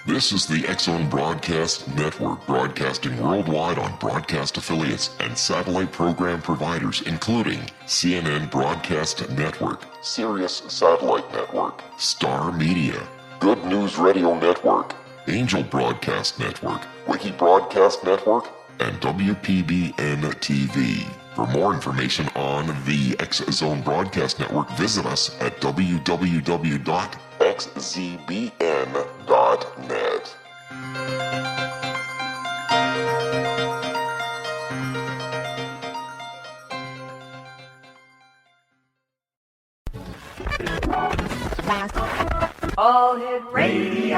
This is the X-Zone Broadcast Network, broadcasting worldwide on broadcast affiliates and satellite program providers, including CNN Broadcast Network, Sirius Satellite Network, Star Media, Good News Radio Network, Angel Broadcast Network, Wiki Broadcast Network, and WPBN TV. For more information on the X-Zone Broadcast Network, visit us at www.xzbn.net. All Hit Radio.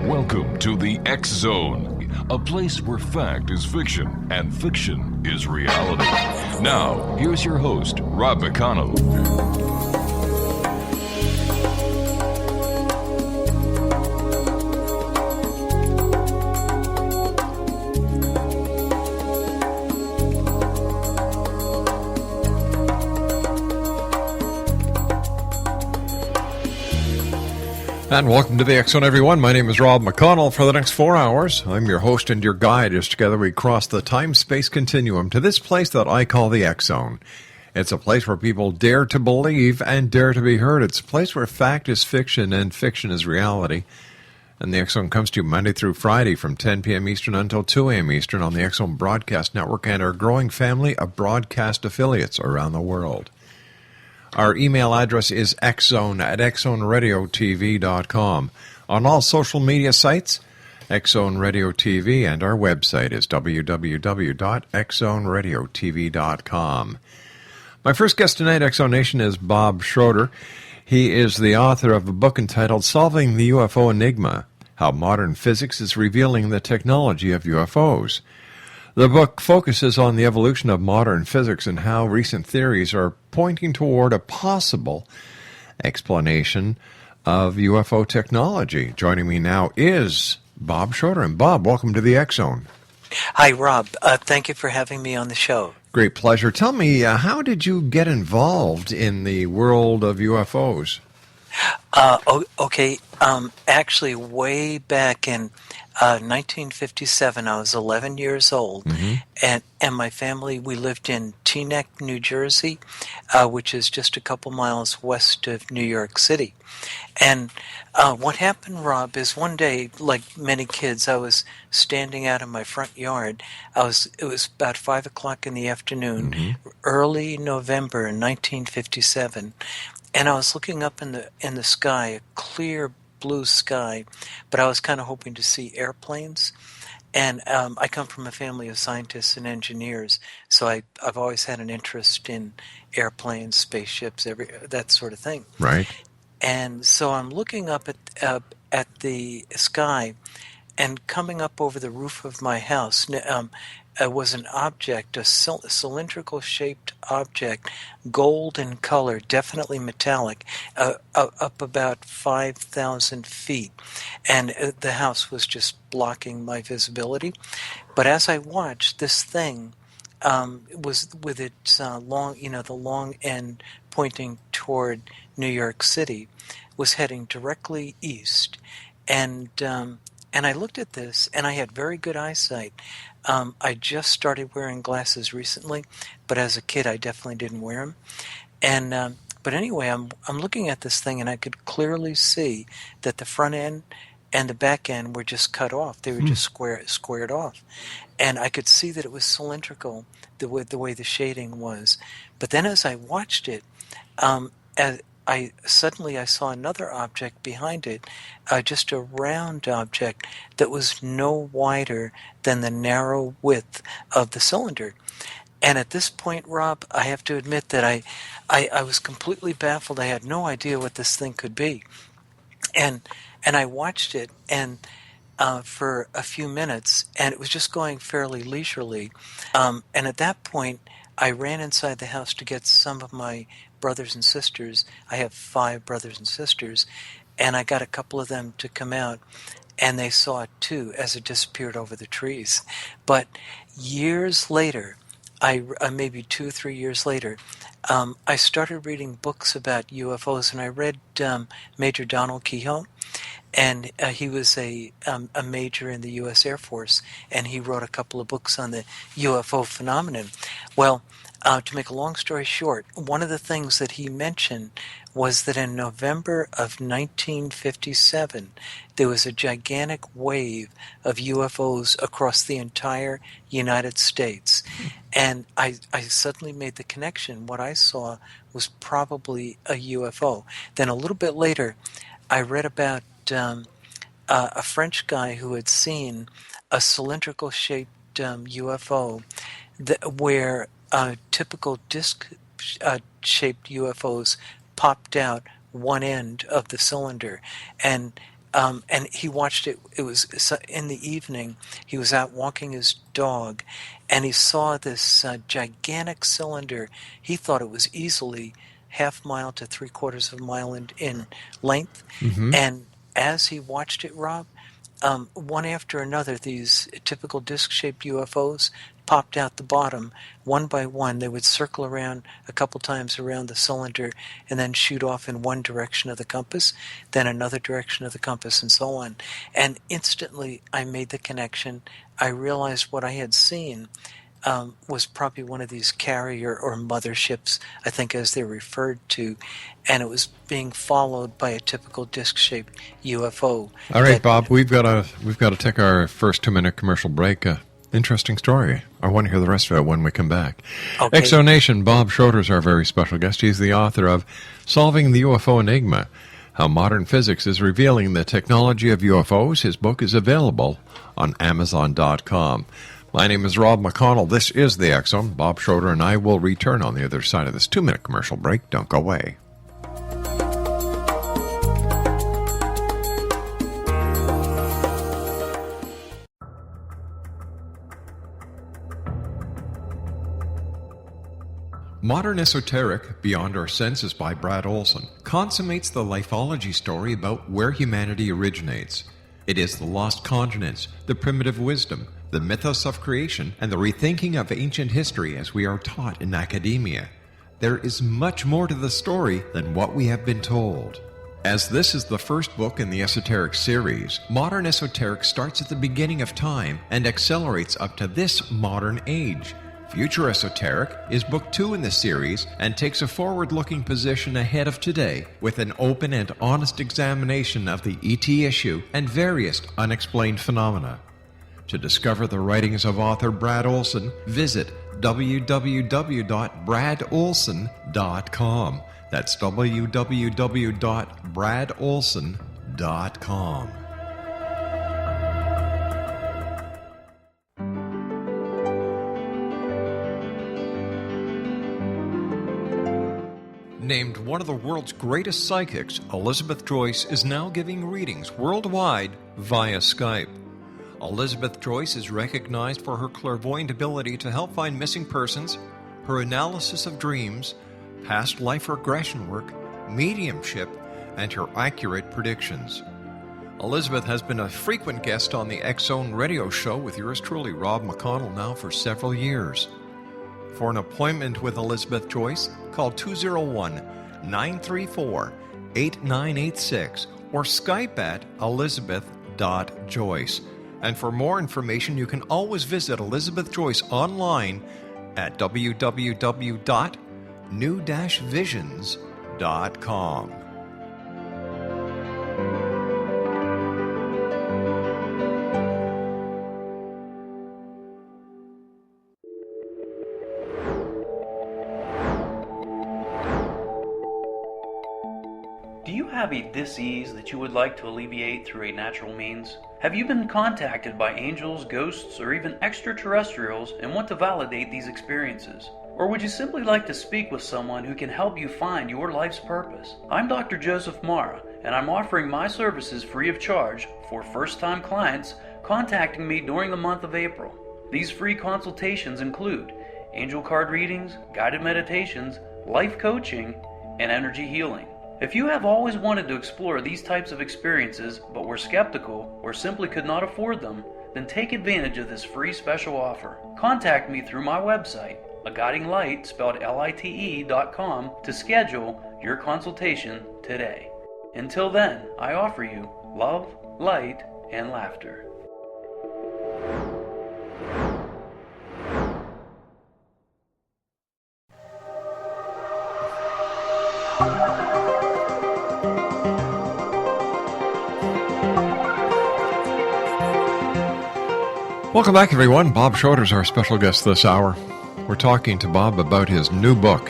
Welcome to the X-Zone, a place where fact is fiction and fiction is reality. Now, here's your host, Rob McConnell. And welcome to the X-Zone, everyone. My name is Rob McConnell. For the next 4 hours, I'm your host and your guide as together we cross the time-space continuum to this place that I call the X-Zone. It's a place where people dare to believe and dare to be heard. It's a place where fact is fiction and fiction is reality. And the X-Zone comes to you Monday through Friday from 10 p.m. Eastern until 2 a.m. Eastern on the X-Zone Broadcast Network and our growing family of broadcast affiliates around the world. Our email address is xzone@xzoneradiotv.com. On all social media sites, X-Zone Radio TV, and our website is www.xzoneradiotv.com. My first guest tonight, X-Zone Nation, is Bob Schroeder. He is the author of a book entitled Solving the UFO Enigma, How Modern Physics is Revealing the Technology of UFOs. The book focuses on the evolution of modern physics and how recent theories are pointing toward a possible explanation of UFO technology. Joining me now is Bob Schroeder. And Bob, welcome to the X-Zone. Hi, Rob. Thank you for having me on the show. Great pleasure. Tell me, how did you get involved in the world of UFOs? Okay. Actually, way back in 1957, I was 11 years old, and my family, we lived in Teaneck, New Jersey, which is just a couple miles west of New York City. And what happened, Rob, is one day, like many kids, I was standing out in my front yard. It was about 5 o'clock in the afternoon, early November in 1957, and I was looking up in the sky, a clear blue sky, but I was kind of hoping to see airplanes. And I come from a family of scientists and engineers, so I've always had an interest in airplanes, spaceships, that sort of thing. Right. And so I'm looking up at the sky, and coming up over the roof of my house was an object, a cylindrical-shaped object, gold in color, definitely metallic, up about 5,000 feet. And the house was just blocking my visibility. But as I watched, this thing was with its the long end pointing toward New York City, was heading directly east. And I looked at this, and I had very good eyesight. I just started wearing glasses recently, but as a kid, I definitely didn't wear them. And but anyway, I'm looking at this thing, and I could clearly see that the front end and the back end were just cut off. They were just squared off, and I could see that it was cylindrical, the way the shading was. But then, as I watched it, I saw another object behind it, just a round object that was no wider than the narrow width of the cylinder. And at this point, Rob, I have to admit that I was completely baffled. I had no idea what this thing could be. And I watched it and for a few minutes, and it was just going fairly leisurely. And at that point, I ran inside the house to get some of my brothers and sisters. I have 5 brothers and sisters, and I got a couple of them to come out, and they saw it too as it disappeared over the trees. But years later, maybe 2 or 3 years later, I started reading books about UFOs, and I read Major Donald Kehoe, and he was a major in the U.S. Air Force, and he wrote a couple of books on the UFO phenomenon. Well, to make a long story short, one of the things that he mentioned was that in November of 1957, there was a gigantic wave of UFOs across the entire United States. And I suddenly made the connection. What I saw was probably a UFO. Then a little bit later, I read about a French guy who had seen a cylindrical-shaped UFO where typical disc-shaped UFOs popped out one end of the cylinder, and he watched it. It was in the evening. He was out walking his dog, and he saw this gigantic cylinder. He thought it was easily half-mile to three-quarters of a mile in length, and as he watched it, Rob, one after another, these typical disc-shaped UFOs popped out the bottom, one by one. They would circle around a couple times around the cylinder and then shoot off in one direction of the compass, then another direction of the compass, and so on. And instantly, I made the connection. I realized what I had seen was probably one of these carrier or motherships, I think as they're referred to, and it was being followed by a typical disc-shaped UFO. All right, Bob, we've got to take our first 2-minute commercial break. Interesting story. I want to hear the rest of it when we come back. Okay. Exonation, Bob Schroeder is our very special guest. He's the author of Solving the UFO Enigma, How Modern Physics is Revealing the Technology of UFOs. His book is available on Amazon.com. My name is Rob McConnell. This is the X Zone. Bob Schroeder and I will return on the other side of this 2-minute commercial break. Don't go away. Modern Esoteric, Beyond Our Senses by Brad Olson, consummates the lifology story about where humanity originates. It is the lost continents, the primitive wisdom, the mythos of creation, and the rethinking of ancient history as we are taught in academia. There is much more to the story than what we have been told. As this is the first book in the Esoteric series, Modern Esoteric starts at the beginning of time and accelerates up to this modern age. Future Esoteric is book 2 in the series and takes a forward-looking position ahead of today with an open and honest examination of the ET issue and various unexplained phenomena. To discover the writings of author Brad Olson, visit www.bradolson.com. That's www.bradolson.com. Named one of the world's greatest psychics, Elizabeth Joyce is now giving readings worldwide via Skype. Elizabeth Joyce is recognized for her clairvoyant ability to help find missing persons, her analysis of dreams, past life regression work, mediumship, and her accurate predictions. Elizabeth has been a frequent guest on the X Zone radio show with yours truly, Rob McConnell, now for several years. For an appointment with Elizabeth Joyce, call 201-934-8986 or Skype at elizabeth.joyce. And for more information, you can always visit Elizabeth Joyce online at www.new-visions.com. Do you have a dis-ease that you would like to alleviate through a natural means? Have you been contacted by angels, ghosts, or even extraterrestrials and want to validate these experiences? Or would you simply like to speak with someone who can help you find your life's purpose? I'm Dr. Joseph Mara, and I'm offering my services free of charge for first-time clients contacting me during the month of April. These free consultations include angel card readings, guided meditations, life coaching, and energy healing. If you have always wanted to explore these types of experiences but were skeptical or simply could not afford them, Then take advantage of this free special offer. Contact me through my website, aguidinglight, spelled LITE.com, to schedule your consultation today. Until then, I offer you love, light, and laughter. Welcome back, everyone. Bob Schroeder is our special guest this hour. We're talking to Bob about his new book.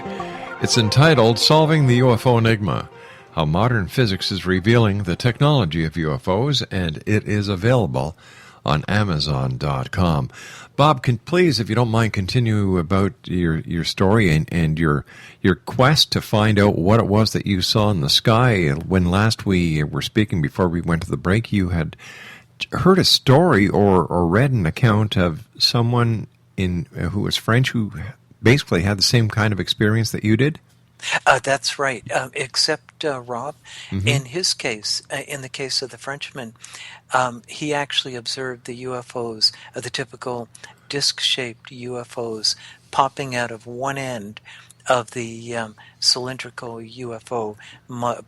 It's entitled Solving the UFO Enigma, How Modern Physics is Revealing the Technology of UFOs, and it is available on Amazon.com. Bob, please, if you don't mind, continue about your story and your quest to find out what it was that you saw in the sky. When last we were speaking, before we went to the break, you had heard a story or read an account of someone who was French who basically had the same kind of experience that you did? That's right, except, Rob, in his case, in the case of the Frenchman, he actually observed the UFOs, the typical disc-shaped UFOs popping out of one end of the cylindrical UFO,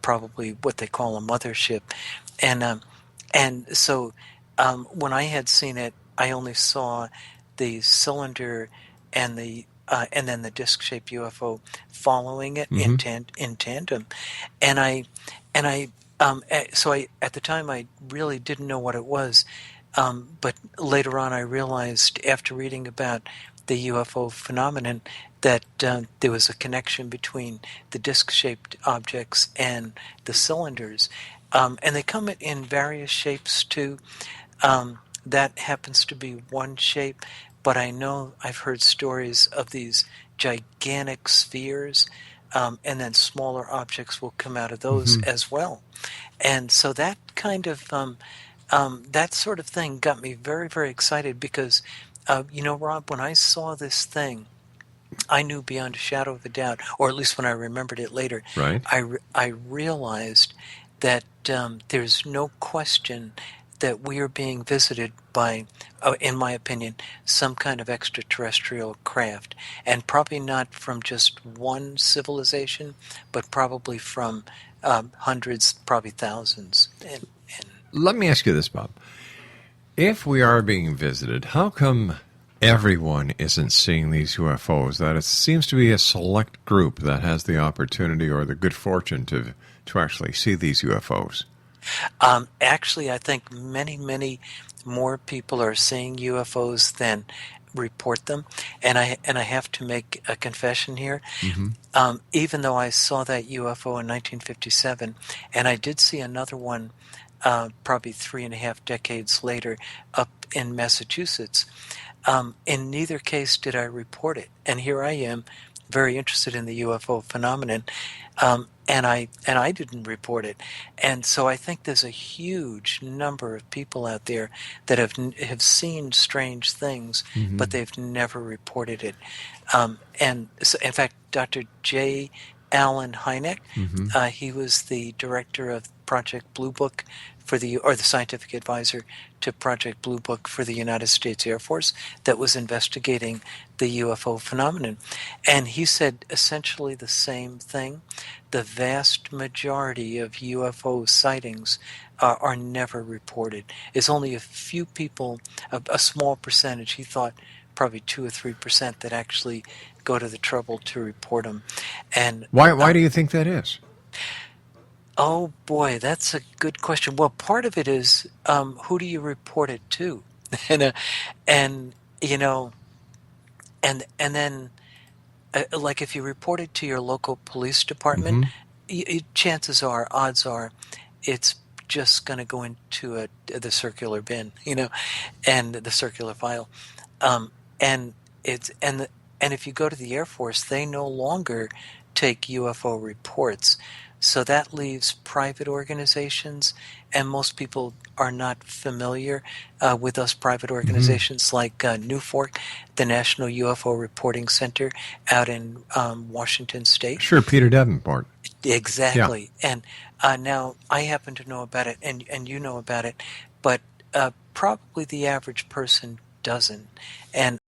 probably what they call a mothership. And so when I had seen it, I only saw the cylinder and then the disc-shaped UFO following it in tandem, so at the time I really didn't know what it was, but later on I realized after reading about the UFO phenomenon that there was a connection between the disc-shaped objects and the cylinders, and they come in various shapes too. That happens to be one shape. But I know I've heard stories of these gigantic spheres, and then smaller objects will come out of those as well. And so that kind of, that sort of thing got me very, very excited because, Rob, when I saw this thing, I knew beyond a shadow of a doubt, or at least when I remembered it later, right. I realized that there's no question that we are being visited by, in my opinion, some kind of extraterrestrial craft. And probably not from just one civilization, but probably from hundreds, probably thousands. And let me ask you this, Bob. If we are being visited, how come everyone isn't seeing these UFOs? That it seems to be a select group that has the opportunity or the good fortune to actually see these UFOs. Actually, I think many, many more people are seeing UFOs than report them. And I have to make a confession here. Even though I saw that UFO in 1957, and I did see another one probably 3.5 decades later up in Massachusetts, in neither case did I report it. And here I am, very interested in the UFO phenomenon, and I didn't report it. And so I think there's a huge number of people out there that have seen strange things, but they've never reported it. And so, in fact, Dr. J. Allen Hynek, he was the director of Project Blue Book the scientific advisor to Project Blue Book for the United States Air Force that was investigating the UFO phenomenon. And he said essentially the same thing. The vast majority of UFO sightings are never reported. It's only a few people, a small percentage, he thought probably 2 or 3% that actually go to the trouble to report them. And why do you think that is? Oh boy, that's a good question. Well, part of it is who do you report it to, and then like if you report it to your local police department, odds are, it's just going to go into the circular bin, and the circular file, and if you go to the Air Force, they no longer take UFO reports. So that leaves private organizations, and most people are not familiar with those private organizations like NUFORC, the National UFO Reporting Center out in Washington State. Sure, Peter Davenport. Exactly. Yeah. And now I happen to know about it, and you know about it, but probably the average person doesn't. And